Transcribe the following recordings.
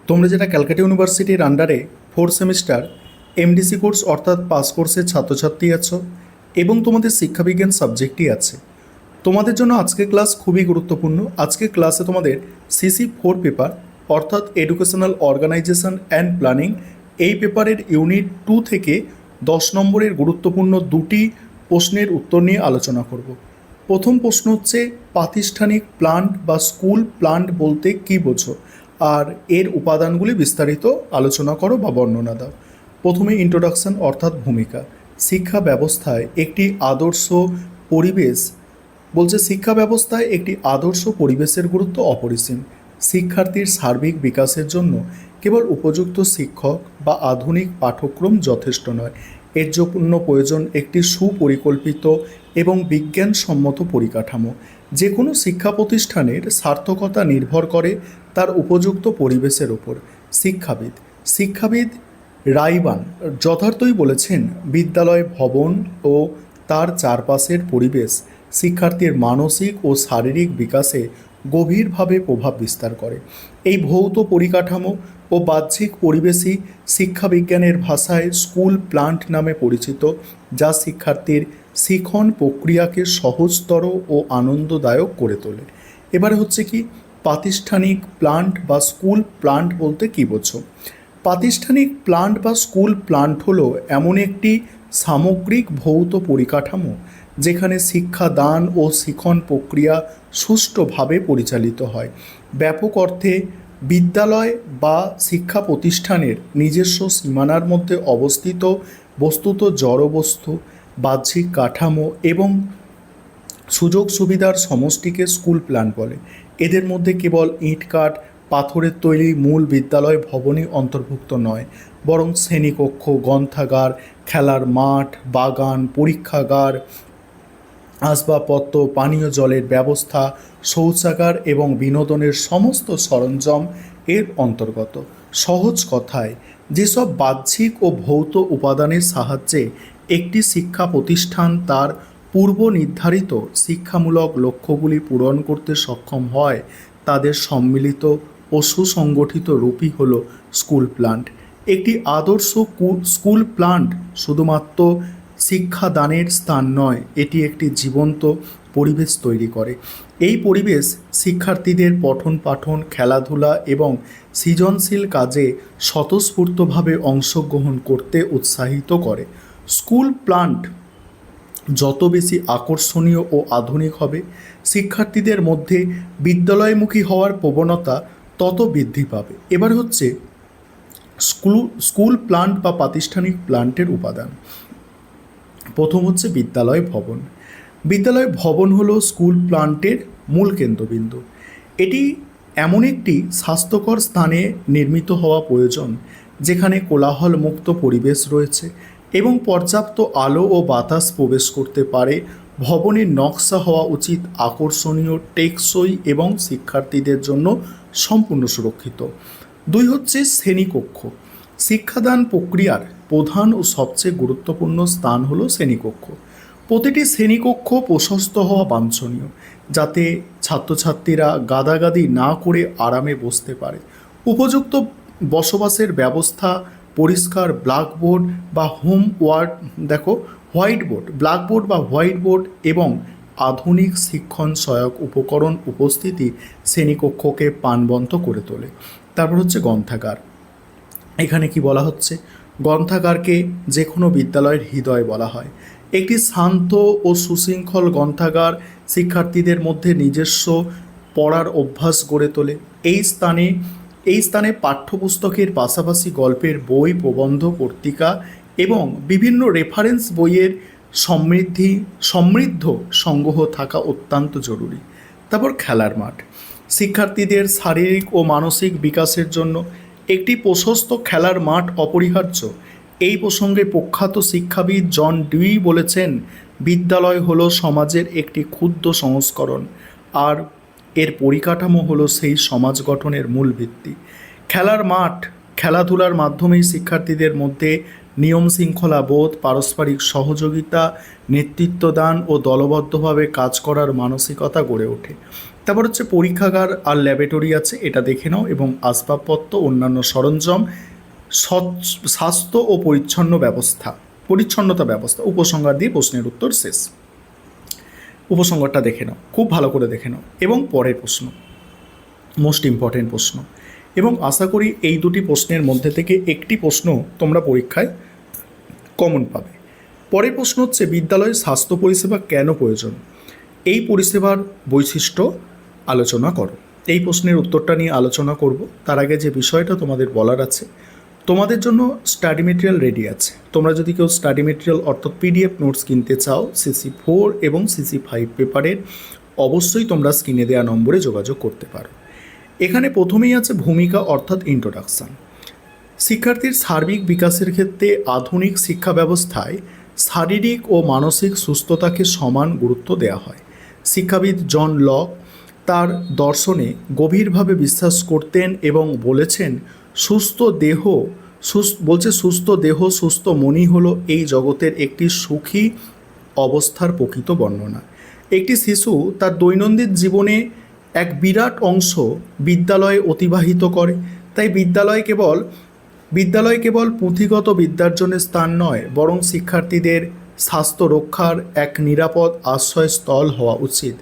তোমরা যেটা ক্যালকাটা ইউনিভার্সিটির আন্ডারে 4th সেমিস্টার এমডিসি কোর্স অর্থাৎ পাস কোর্সের ছাত্রছাত্রী আছো এবং তোমাদের শিক্ষাবিজ্ঞান সাবজেক্টই আছে, তোমাদের জন্য আজকের ক্লাস খুবই গুরুত্বপূর্ণ। আজকের ক্লাসে তোমাদের CC4 পেপার অর্থাৎ এডুকেশনাল অর্গানাইজেশন অ্যান্ড প্ল্যানিং এই পেপারের ইউনিট 2 থেকে 10 নম্বরের গুরুত্বপূর্ণ দুটি প্রশ্নের উত্তর নিয়ে আলোচনা করব। প্রথম প্রশ্ন হচ্ছে, প্রাতিষ্ঠানিক প্লান্ট বা স্কুল প্লান্ট বলতে কী বোঝো, আর এর উপাদানগুলি বিস্তারিত আলোচনা করো বা বর্ণনা দাও। প্রথমে ইন্ট্রোডাকশন অর্থাৎ ভূমিকা। শিক্ষা ব্যবস্থায় একটি আদর্শ পরিবেশ বলছে, শিক্ষা ব্যবস্থায় একটি আদর্শ পরিবেশের গুরুত্ব অপরিসীম। শিক্ষার্থীর সার্বিক বিকাশের জন্য কেবল উপযুক্ত শিক্ষক বা আধুনিক পাঠ্যক্রম যথেষ্ট নয়, এর জন্য প্রয়োজন একটি সুপরিকল্পিত এবং বিজ্ঞানসম্মত পরিকাঠামো। যে কোনো শিক্ষা প্রতিষ্ঠানের সার্থকতা নির্ভর করে তার উপযুক্ত পরিবেশের ওপর। শিক্ষাবিদ রাইবান যথার্থই বলেছেন, বিদ্যালয় ভবন ও তার চারপাশের পরিবেশ শিক্ষার্থীর মানসিক ও শারীরিক বিকাশে গভীরভাবে প্রভাব বিস্তার করে। এই ভৌত পরিকাঠামো ও বাহ্যিক পরিবেশই শিক্ষাবিজ্ঞানের ভাষায় স্কুল প্লান্ট নামে পরিচিত, যা শিক্ষার্থীর শিখন প্রক্রিয়াকে সহজতর ও আনন্দদায়ক করে তোলে। এবারে হচ্ছে কি, প্রাতিষ্ঠানিক প্লান্ট বা স্কুল প্লান্ট বলতে কী বোঝো। প্রাতিষ্ঠানিক প্লান্ট বা স্কুল প্লান্ট হলো এমন একটি সামগ্রিক ভৌত পরিকাঠামো যেখানে শিক্ষাদান ও শিখন প্রক্রিয়া সুষ্ঠুভাবে পরিচালিত হয়। ব্যাপক অর্থে বিদ্যালয় বা শিক্ষা প্রতিষ্ঠানের নিজস্ব সীমানার মধ্যে অবস্থিত বস্তুত জড়বস্তু, বাহ্যিক কাঠামো এবং সুযোগ সুবিধার সমষ্টিকে স্কুল প্ল্যান বলে। এদের মধ্যে কেবল ইট কাঠ পাথরের তৈরি মূল বিদ্যালয় ভবনই অন্তর্ভুক্ত নয়, বরং শ্রেণীকক্ষ, গ্রন্থাগার, খেলার মাঠ, বাগান, পরীক্ষাগার, আসবাবপত্র, পানীয় জলের ব্যবস্থা, শৌচাগার এবং বিনোদনের সমস্ত সরঞ্জাম এর অন্তর্গত। সহজ কথায়, যেসব বাহ্যিক ও ভৌত উপাদানের সাহায্যে একটি শিক্ষা প্রতিষ্ঠান তার পূর্ব নির্ধারিত শিক্ষামূলক লক্ষ্যগুলি পূরণ করতে সক্ষম হয়, তাদের সম্মিলিত ও সুসংগঠিত রূপই হল স্কুল প্লান্ট। একটি আদর্শ স্কুল প্লান্ট শুধুমাত্র শিক্ষাদানের স্থান নয়, এটি একটি জীবন্ত পরিবেশ তৈরি করে। এই পরিবেশ শিক্ষার্থীদের পঠন পাঠন, খেলাধুলা এবং সৃজনশীল কাজে স্বতঃস্ফূর্তভাবে অংশগ্রহণ করতে উৎসাহিত করে। স্কুল প্লান্ট যত বেশি আকর্ষণীয় ও আধুনিক হবে, শিক্ষার্থীদের মধ্যে বিদ্যালয়মুখী হওয়ার প্রবণতা তত বৃদ্ধি পাবে। এবার হচ্ছে স্কুল প্লান্ট বা প্রাতিষ্ঠানিক প্লান্টের উপাদান। প্রথম হচ্ছে বিদ্যালয় ভবন। বিদ্যালয় ভবন হলো স্কুল প্লান্টের মূল কেন্দ্রবিন্দু। এটি এমন একটি স্বাস্থ্যকর স্থানে নির্মিত হওয়া প্রয়োজন যেখানে কোলাহল মুক্ত পরিবেশ রয়েছে এবং পর্যাপ্ত আলো ও বাতাস প্রবেশ করতে পারে। ভবনের নকশা হওয়া উচিত আকর্ষণীয়, টেকসই এবং শিক্ষার্থীদের জন্য সম্পূর্ণ সুরক্ষিত। 2 হচ্ছে শ্রেণীকক্ষ। শিক্ষাদান প্রক্রিয়ার প্রধান ও সবচেয়ে গুরুত্বপূর্ণ স্থান হলো শ্রেণীকক্ষ। প্রতিটি শ্রেণীকক্ষ প্রশস্ত হওয়া বাঞ্ছনীয়, যাতে ছাত্রছাত্রীরা গাদাগাদি না করে আরামে বসতে পারে। উপযুক্ত বসবাসের ব্যবস্থা, পরিষ্কার ব্ল্যাকবোর্ড বা হোয়াইট বোর্ড এবং আধুনিক শিক্ষণ সহায়ক উপকরণ উপস্থিতি শ্রেণীকক্ষকে প্রাণবন্ত করে তোলে। তারপর হচ্ছে গ্রন্থাগার। এখানে কি বলা হচ্ছে, গ্রন্থাগারকে যে কোনো বিদ্যালয়ের হৃদয় বলা হয়। একটি শান্ত ও সুশৃঙ্খল গ্রন্থাগার শিক্ষার্থীদের মধ্যে নিজস্ব পড়ার অভ্যাস গড়ে তোলে। এই স্থানে পাঠ্যপুস্তকের পাশাপাশি গল্পের বই, প্রবন্ধ, পত্রিকা এবং বিভিন্ন রেফারেন্স বইয়ের সমৃদ্ধ সংগ্রহ থাকা অত্যন্ত জরুরি। তারপর খেলার মাঠ। শিক্ষার্থীদের শারীরিক ও মানসিক বিকাশের জন্য একটি প্রশস্ত খেলার মাঠ অপরিহার্য। এই প্রসঙ্গে প্রখ্যাত শিক্ষাবিদ জন ডিউই বলেছেন, বিদ্যালয় হলো সমাজের একটি ক্ষুদ্র সংস্করণ, আর এর পরিকাঠামো হলো সেই সমাজ গঠনের মূল ভিত্তি। খেলার মাঠ খেলাধুলার মাধ্যমেই শিক্ষার্থীদের মধ্যে নিয়ম শৃঙ্খলা বোধ, পারস্পরিক সহযোগিতা, নেতৃত্বদান ও দলবদ্ধভাবে কাজ করার মানসিকতা গড়ে ওঠে। তারপর হচ্ছে পরীক্ষাগার আর ল্যাবরেটরি আছে, এটা দেখে নাও, এবং আসবাবপত্র, অন্যান্য সরঞ্জাম, স্বাস্থ্য ও পরিচ্ছন্নতা ব্যবস্থা। উপসংহার দিয়ে প্রশ্নের উত্তর শেষ। উপসংহারটা দেখে নাও, খুব ভালো করে দেখে নাও, এবং পরের প্রশ্ন মোস্ট ইম্পর্টেন্ট প্রশ্ন, এবং আশা করি এই দুটি প্রশ্নের মধ্যে থেকে একটি প্রশ্ন তোমরা পরীক্ষায় কমন পাবে। পরের প্রশ্ন হচ্ছে, বিদ্যালয়ে স্বাস্থ্য পরিষেবা কেন প্রয়োজন? এই পরিষেবার বৈশিষ্ট্য আলোচনা করো। এই প্রশ্নের উত্তরটা নিয়ে আলোচনা করব। তার আগে যে বিষয়টা তোমাদের বলার আছে, তোমাদের জন্য স্টাডি মেটেরিয়াল রেডি আছে। তোমরা যদি কেউ স্টাডি মেটেরিয়াল অর্থাৎ পিডিএফ নোটস কিনতে চাও CC4 এবং CC5 পেপারের, অবশ্যই তোমরা স্ক্রিনে দেওয়া নম্বরে যোগাযোগ করতে পারো। এখানে প্রথমেই আছে ভূমিকা অর্থাৎ ইন্ট্রোডাকশান। শিক্ষার্থীর সার্বিক বিকাশের ক্ষেত্রে আধুনিক শিক্ষা ব্যবস্থায় শারীরিক ও মানসিক সুস্থতাকে সমান গুরুত্ব দেওয়া হয়। শিক্ষাবিদ জন লক তার দর্শনে গভীরভাবে বিশ্বাস করতেন এবং বলেছেন, সুস্থ দেহ সুস্থ মনই হলো এই জগতের একটি সুখী অবস্থার প্রকৃত বর্ণনা। একটি শিশু তার দৈনন্দিন জীবনে এক বিরাট অংশ বিদ্যালয়ে অতিবাহিত করে। তাই বিদ্যালয় কেবল পুঁথিগত বিদ্যার্জনের স্থান নয়, বরং শিক্ষার্থীদের স্বাস্থ্য রক্ষার এক নিরাপদ আশ্রয়স্থল হওয়া উচিত।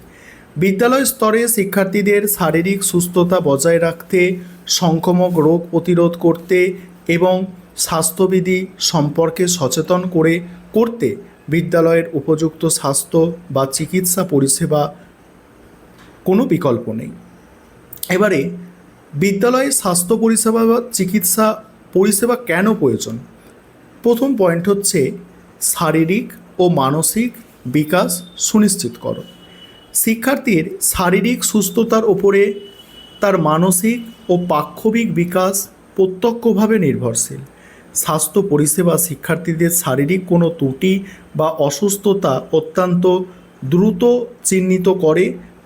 বিদ্যালয় স্তরে শিক্ষার্থীদের শারীরিক সুস্থতা বজায় রাখতে, সংক্রামক রোগ প্রতিরোধ করতে এবং স্বাস্থ্যবিধি সম্পর্কে সচেতন করতে বিদ্যালয়ের উপযুক্ত স্বাস্থ্য বা চিকিৎসা পরিষেবা কোনো বিকল্প নেই। এবারে বিদ্যালয়ে স্বাস্থ্য পরিষেবা বা চিকিৎসা পরিষেবা কেন প্রয়োজন? প্রথম পয়েন্ট হচ্ছে, শারীরিক ও মানসিক বিকাশ সুনিশ্চিত করো। শিক্ষার্থীর শারীরিক সুস্থতার ওপরে তার মানসিক ও পাক্ষবিক বিকাশ প্রত্যক্ষভাবে নির্ভরশীল। স্বাস্থ্য পরিষেবা শিক্ষার্থীদের শারীরিক কোনো ত্রুটি বা অসুস্থতা অত্যন্ত দ্রুত চিহ্নিত করে,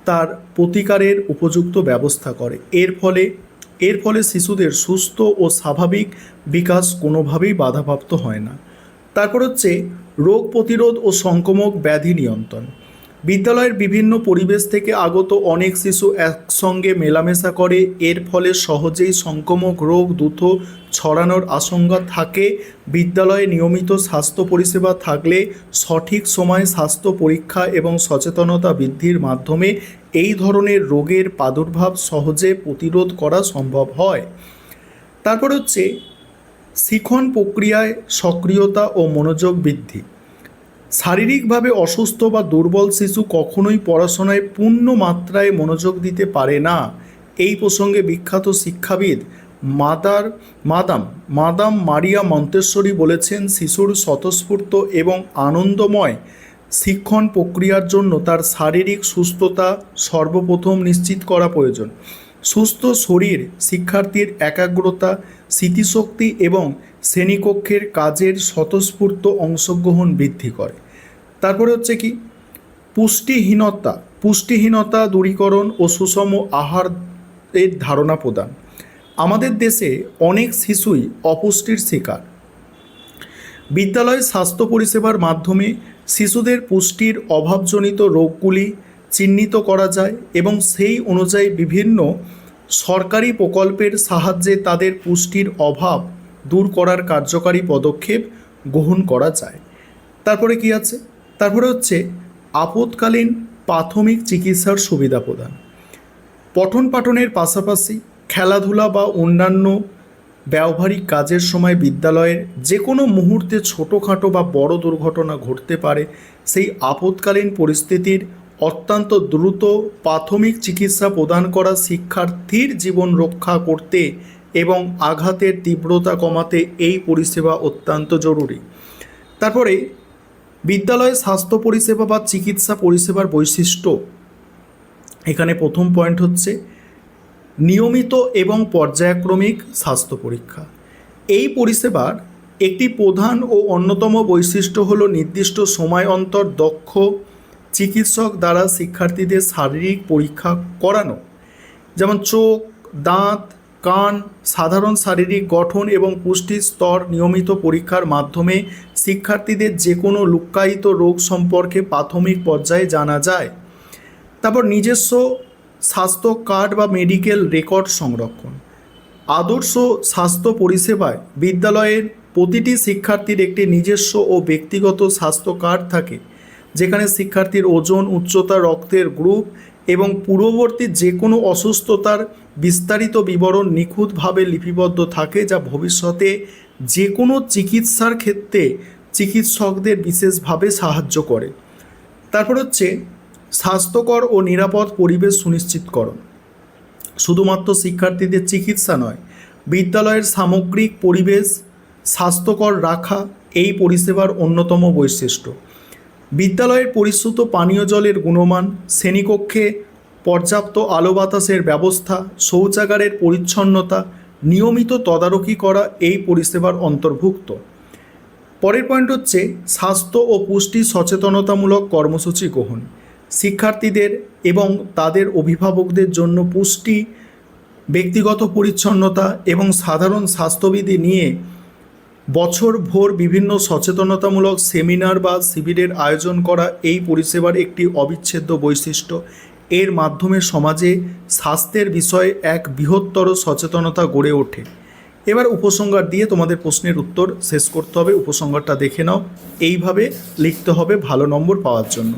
তার প্রতিকারের উপযুক্ত ব্যবস্থা করে। এর ফলে শিশুদের সুস্থ ও স্বাভাবিক বিকাশ কোনোভাবেই বাধাপ্রাপ্ত হয় না। তারপর হচ্ছে রোগ প্রতিরোধ ও সংক্রামক ব্যাধি নিয়ন্ত্রণ। বিদ্যালয়ের বিভিন্ন পরিবেশ থেকে আগত অনেক শিশু একসঙ্গে মেলামেশা করে, এর ফলে সহজেই সংক্রামক রোগ দ্রুত ছড়ানোর আশঙ্কা থাকে। বিদ্যালয়ে নিয়মিত স্বাস্থ্য পরিষেবা থাকলে সঠিক সময়ে স্বাস্থ্য পরীক্ষা এবং সচেতনতা বৃদ্ধির মাধ্যমে এই ধরনের রোগের প্রাদুর্ভাব সহজে প্রতিরোধ করা সম্ভব হয়। তারপর হচ্ছে শিক্ষণ প্রক্রিয়ায় সক্রিয়তা ও মনোযোগ বৃদ্ধি। শারীরিকভাবে অসুস্থ বা দুর্বল শিশু কখনোই পড়াশোনায় পূর্ণ মাত্রায় মনোযোগ দিতে পারে না। এই প্রসঙ্গে বিখ্যাত শিক্ষাবিদ মাদাম মারিয়া মন্তেশ্বরী বলেছেন, শিশুর স্বতঃস্ফূর্ত এবং আনন্দময় শিক্ষণ প্রক্রিয়ার জন্য তার শারীরিক সুস্থতা সর্বপ্রথম নিশ্চিত করা প্রয়োজন। সুস্থ শরীর শিক্ষার্থীর একাগ্রতা, স্মৃতিশক্তি এবং শ্রেণীকক্ষের কাজের স্বতঃস্ফূর্ত অংশগ্রহণ বৃদ্ধি করে। তারপরে হচ্ছে কি, পুষ্টিহীনতা দূরীকরণ ও সুষম আহারের ধারণা প্রদান। আমাদের দেশে অনেক শিশুই অপুষ্টির শিকার। বিদ্যালয় স্বাস্থ্য পরিষেবার মাধ্যমে শিশুদের পুষ্টির অভাবজনিত রোগগুলি চিহ্নিত করা যায় এবং সেই অনুযায়ী বিভিন্ন সরকারি প্রকল্পের সাহায্যে তাদের পুষ্টির অভাব দূর করার কার্যকারী পদক্ষেপ গ্রহণ করা যায়। তারপরে কি আছে? তারপরে হচ্ছে আপৎকালীন প্রাথমিক চিকিৎসার সুবিধা প্রদান। পঠন পাঠনের পাশাপাশি খেলাধুলা বা অন্যান্য ব্যবহারিক কাজের সময় বিদ্যালয়ের যে কোনো মুহূর্তে ছোটোখাটো বা বড় দুর্ঘটনা ঘটতে পারে। সেই আপৎকালীন পরিস্থিতির অত্যন্ত দ্রুত প্রাথমিক চিকিৎসা প্রদান করা শিক্ষার্থীর জীবন রক্ষা করতে এবং আঘাতের তীব্রতা কমাতে এই পরিষেবা অত্যন্ত জরুরি। তারপরে বিদ্যালয়ে স্বাস্থ্য পরিষেবা বা চিকিৎসা পরিষেবার বৈশিষ্ট্য। এখানে প্রথম পয়েন্ট হচ্ছে নিয়মিত এবং পর্যায়ক্রমিক স্বাস্থ্য পরীক্ষা। এই পরিষেবার একটি প্রধান ও অন্যতম বৈশিষ্ট্য হলো নির্দিষ্ট সময় অন্তর দক্ষ চিকিৎসক দ্বারা শিক্ষার্থীদের শারীরিক পরীক্ষা করানো, যেমন চোখ, দাঁত, কান, সাধারণ শারীরিক গঠন এবং পুষ্টির স্তর নিয়মিত পরীক্ষার মাধ্যমে শিক্ষার্থীদের যে কোনো লুক্কায়িত রোগ সম্পর্কে প্রাথমিক পর্যায়ে জানা যায়। তারপর নিজস্ব স্বাস্থ্য কার্ড বা মেডিকেল রেকর্ড সংরক্ষণ। আদর্শ স্বাস্থ্য পরিষেবায় বিদ্যালয়ের প্রতিটি শিক্ষার্থীর একটি নিজস্ব ও ব্যক্তিগত স্বাস্থ্য কার্ড থাকে, যেখানে শিক্ষার্থীর ওজন, উচ্চতা, রক্তের গ্রুপ এবং পূর্ববর্তী যে কোনো অসুস্থতার বিস্তারিত বিবরণ নিখুঁতভাবে লিপিবদ্ধ থাকে, যা ভবিষ্যতে যে কোনো চিকিৎসার ক্ষেত্রে চিকিৎসকদের বিশেষভাবে সাহায্য করে। তারপর হচ্ছে স্বাস্থ্যকর ও নিরাপদ পরিবেশ সুনিশ্চিতকরণ। শুধুমাত্র শিক্ষার্থীদের চিকিৎসা নয়, বিদ্যালয়ের সামগ্রিক পরিবেশ স্বাস্থ্যকর রাখা এই পরিষেবার অন্যতম বৈশিষ্ট্য। বিদ্যালয়ের পরিশ্রুত পানীয় জলের গুণমান, শ্রেণীকক্ষে পর্যাপ্ত আলো বাতাসের ব্যবস্থা, শৌচাগারের পরিচ্ছন্নতা নিয়মিত তদারকি করা এই পরিষেবার অন্তর্ভুক্ত। পরের পয়েন্ট হচ্ছে স্বাস্থ্য ও পুষ্টি সচেতনতামূলক কর্মসূচি গ্রহণ। শিক্ষার্থীদের এবং তাদের অভিভাবকদের জন্য পুষ্টি, ব্যক্তিগত পরিচ্ছন্নতা এবং সাধারণ স্বাস্থ্যবিধি নিয়ে বছরভর বিভিন্ন সচেতনতামূলক সেমিনার বা শিবিরের আয়োজন করা এই পরিষেবার একটি অবিচ্ছেদ্য বৈশিষ্ট্য। এর মাধ্যমে সমাজে স্বাস্থ্যের বিষয়ে এক বৃহত্তর সচেতনতা গড়ে ওঠে। এবার উপসংহার দিয়ে তোমাদের প্রশ্নের উত্তর শেষ করতে হবে। উপসংহারটা দেখে নাও। এইভাবে লিখতে হবে ভালো নম্বর পাওয়ার জন্য।